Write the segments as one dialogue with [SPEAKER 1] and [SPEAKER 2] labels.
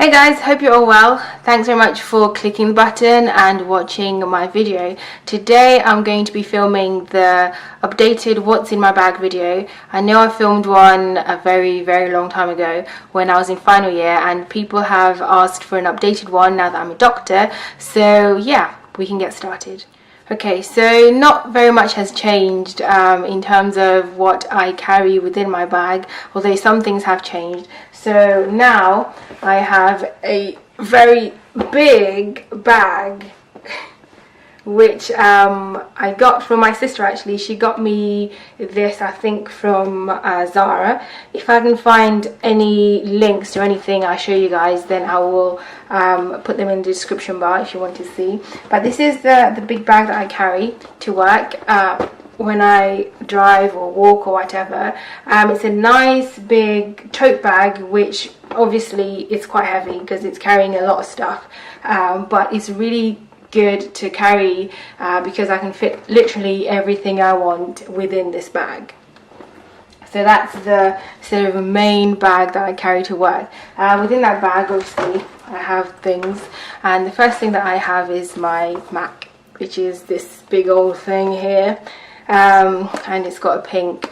[SPEAKER 1] Hey guys, hope you're all well. Thanks very much for clicking the button and watching my video. Today I'm going to be filming the updated what's in my bag video. I know I filmed one a very long time ago when I was in final year, and people have asked for an updated one now that I'm a doctor. So yeah, we can get started. Okay, so not very much has changed in terms of what I carry within my bag, although some things have changed. So now I have a very big bag which I got from my sister. Actually, she got me this, I think, from Zara. If I can find any links to anything I'll show you guys, then I will put them in the description bar if you want to see. But this is the big bag that I carry to work when I drive or walk or whatever. It's a nice big tote bag, which obviously is quite heavy because it's carrying a lot of stuff, but it's really good to carry because I can fit literally everything I want within this bag. So that's the sort of main bag that I carry to work. Within that bag, obviously, I have things, and the first thing that I have is my Mac, which is this big old thing here, and it's got a pink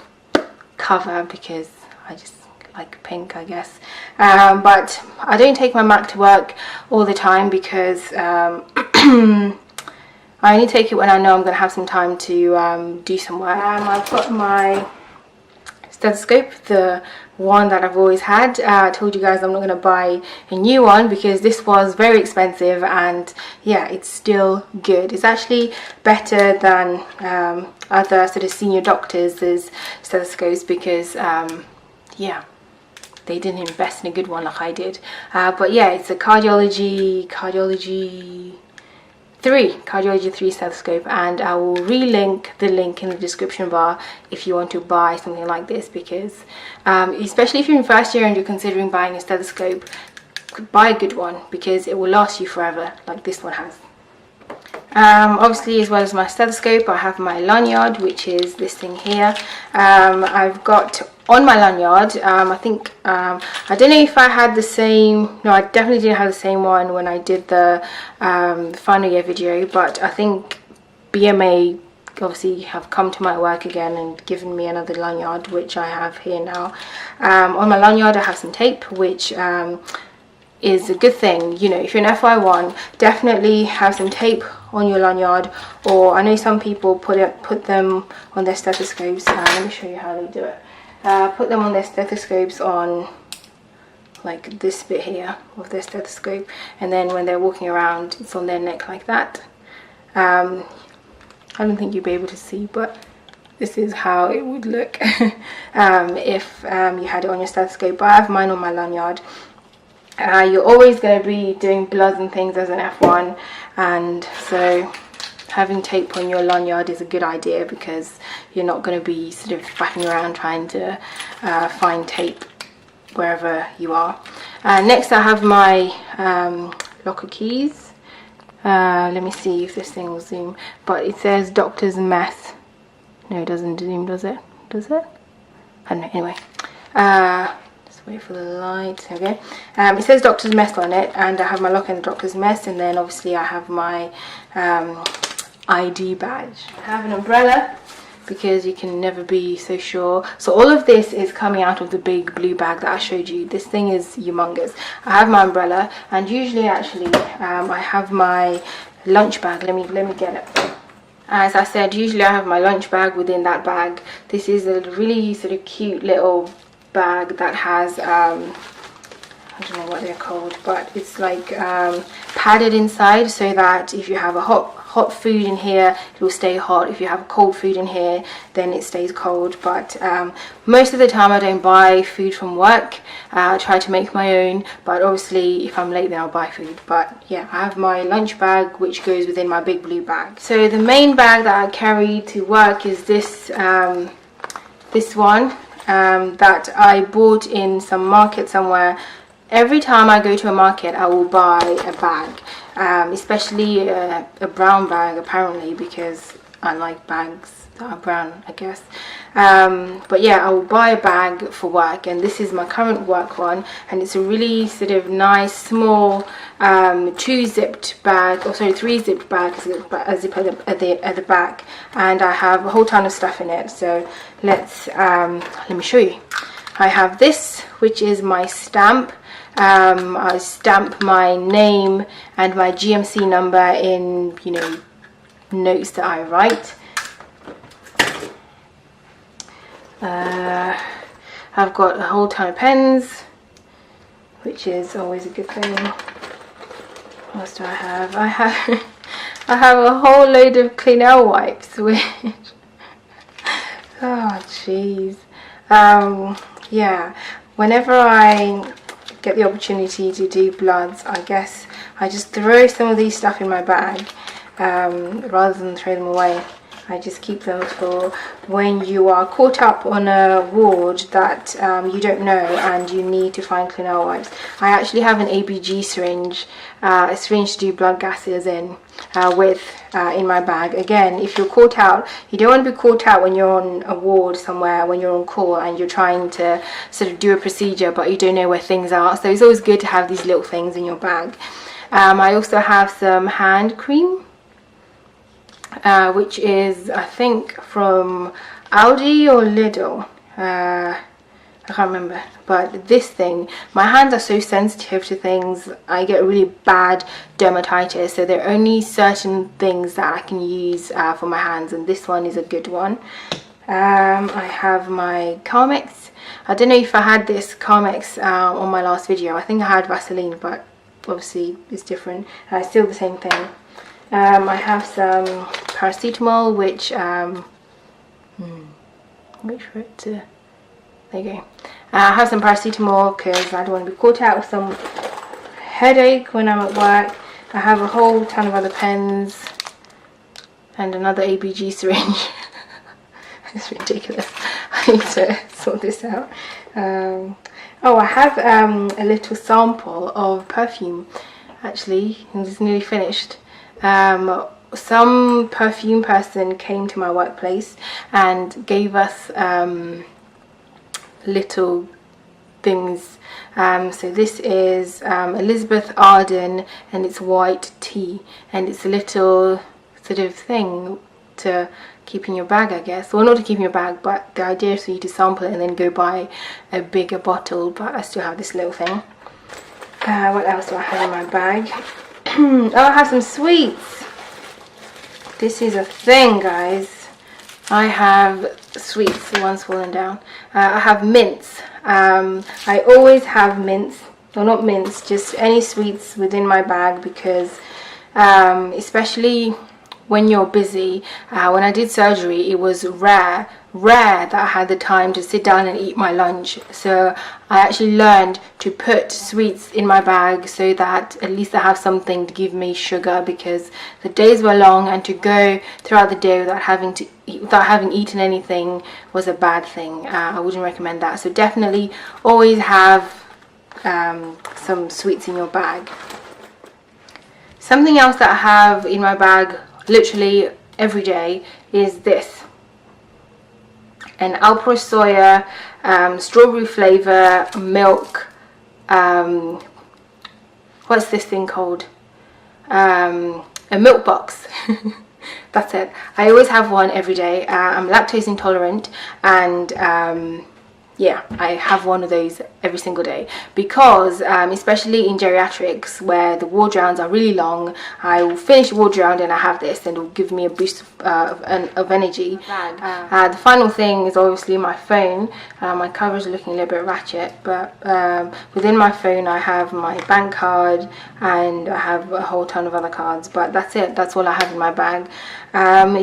[SPEAKER 1] cover because I just like pink, I guess. But I don't take my Mac to work all the time because I only take it when I know I'm going to have some time to do some work. I've got my stethoscope, the one that I've always had. I told you guys I'm not going to buy a new one because this was very expensive, and yeah, it's still good. It's actually better than other sort of senior doctors' stethoscopes because yeah, they didn't invest in a good one like I did. But yeah, it's a cardiology 3 stethoscope, and I will relink the link in the description bar if you want to buy something like this, because especially if you're in first year and you're considering buying a stethoscope, buy a good one because it will last you forever like this one has. Obviously, as well as my stethoscope, I have my lanyard, which is this thing here. I've got on my lanyard, I think, I don't know if I had the same, no, I definitely didn't have the same one when I did the final year video, but I think BMA obviously have come to my work again and given me another lanyard, which I have here now. On my lanyard I have some tape, which is a good thing. You know, if you're an FY1, definitely have some tape on your lanyard, or I know some people put them on their stethoscopes. Let me show you how they do it. Put them on their stethoscopes on like this bit here of their stethoscope, and then when they're walking around it's on their neck like that. I don't think you'll be able to see, but this is how it would look if you had it on your stethoscope. But I have mine on my lanyard. You're always going to be doing bloods and things as an F1, and so having tape on your lanyard is a good idea because you're not going to be sort of faffing around trying to find tape wherever you are. Next I have my locker keys. Let me see if this thing will zoom, but it says doctor's mess. No, it doesn't zoom, does it? Does it? I don't know. Anyway, wait for the light. Okay, it says doctor's mess on it, and I have my locker in the doctor's mess, and then obviously I have my ID badge. I have an umbrella because you can never be so sure. So all of this is coming out of the big blue bag that I showed you. This thing is humongous. I have my umbrella, and usually actually I have my lunch bag. Let me get it. As I said, usually I have my lunch bag within that bag. This is a really sort of cute little bag that has I don't know what they're called, but it's like padded inside, so that if you have a hot food in here, it will stay hot. If you have cold food in here, then it stays cold. But most of the time I don't buy food from work. I try to make my own, but obviously if I'm late then I'll buy food. But yeah, I have my lunch bag which goes within my big blue bag. So the main bag that I carry to work is this this one that I bought in some market somewhere. Every time I go to a market I will buy a bag, especially a brown bag apparently, because I like bags that are brown, I guess. But yeah, I will buy a bag for work, and this is my current work one, and it's a really sort of nice small 2-zipped bag, or sorry, 3-zipped bag, a zip at the back, and I have a whole ton of stuff in it. So let me show you. I have this, which is my stamp. I stamp my name and my GMC number in, you know, notes that I write. I've got a whole ton of pens, which is always a good thing. What else do I have? I have a whole load of Clean-El wipes, which oh jeez. Yeah, whenever I get the opportunity to do bloods, I guess I just throw some of these stuff in my bag rather than throw them away. I just keep them for when you are caught up on a ward that you don't know and you need to find Clean-El wipes. I actually have an ABG syringe, a syringe to do blood gases in my bag. Again, if you're caught out, you don't want to be caught out when you're on a ward somewhere, when you're on call and you're trying to sort of do a procedure but you don't know where things are. So it's always good to have these little things in your bag. I also have some hand cream, which is, I think, from Aldi or Lidl. I can't remember. But this thing, my hands are so sensitive to things. I get really bad dermatitis, so there are only certain things that I can use for my hands, and this one is a good one. I have my Carmex. I don't know if I had this Carmex on my last video. I think I had Vaseline, but obviously it's different. It's still the same thing. I have some paracetamol, which wait for it to, there you go. I have some paracetamol because I don't want to be caught out with some headache when I'm at work. I have a whole ton of other pens and another ABG syringe. It's ridiculous. I need to sort this out. Oh, I have a little sample of perfume. Actually, it's nearly finished. Some perfume person came to my workplace and gave us little things. So this is Elizabeth Arden, and it's white tea, and it's a little sort of thing to keep in your bag, I guess. Well, not to keep in your bag, but the idea is for you to sample it and then go buy a bigger bottle, but I still have this little thing. What else do I have in my bag? Oh, I have some sweets. This is a thing, guys. I have sweets. The one's fallen down. I have mints. I always have mints. Well, not mints, just any sweets within my bag, because especially when you're busy. When I did surgery, it was rare that I had the time to sit down and eat my lunch. So I actually learned to put sweets in my bag so that at least I have something to give me sugar, because the days were long, and to go throughout the day without having eaten anything was a bad thing. I wouldn't recommend that. So definitely always have some sweets in your bag. Something else that I have in my bag literally every day is this: an Alpro Soya strawberry flavor milk. What's this thing called? A milk box. That's it. I always have one every day. I'm lactose intolerant, and yeah, I have one of those every single day, because especially in geriatrics where the ward rounds are really long, I will finish the ward round and I have this, and it will give me a boost of energy. The final thing is obviously my phone. My cover is looking a little bit ratchet, but within my phone I have my bank card and I have a whole ton of other cards, but that's it. That's all I have in my bag.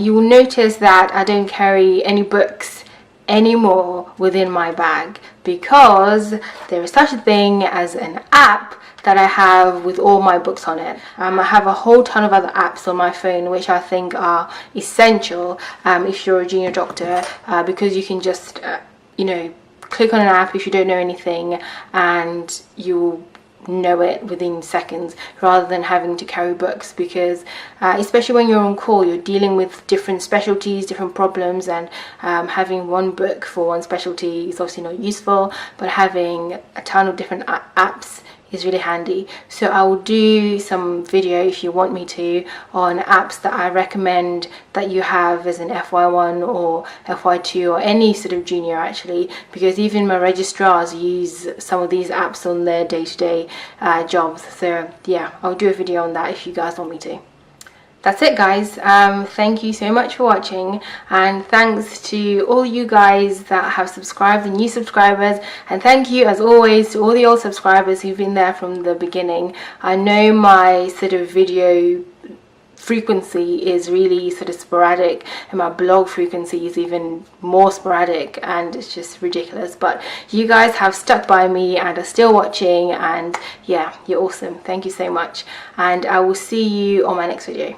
[SPEAKER 1] You will notice that I don't carry any books anymore within my bag, because there is such a thing as an app that I have with all my books on it. I have a whole ton of other apps on my phone which I think are essential if you're a junior doctor, because you can just you know, click on an app if you don't know anything, and you'll know it within seconds, rather than having to carry books, because especially when you're on call, you're dealing with different specialties, different problems, and having one book for one specialty is obviously not useful, but having a ton of different apps is really handy. So I will do some video, if you want me to, on apps that I recommend that you have as an FY1 or FY2 or any sort of junior, actually, because even my registrars use some of these apps on their day-to-day jobs. So yeah, I'll do a video on that if you guys want me to. That's it, guys. Thank you so much for watching, and thanks to all you guys that have subscribed, the new subscribers, and thank you as always to all the old subscribers who've been there from the beginning. I know my sort of video frequency is really sort of sporadic, and my blog frequency is even more sporadic, and it's just ridiculous, but you guys have stuck by me and are still watching, and yeah, you're awesome. Thank you so much, and I will see you on my next video.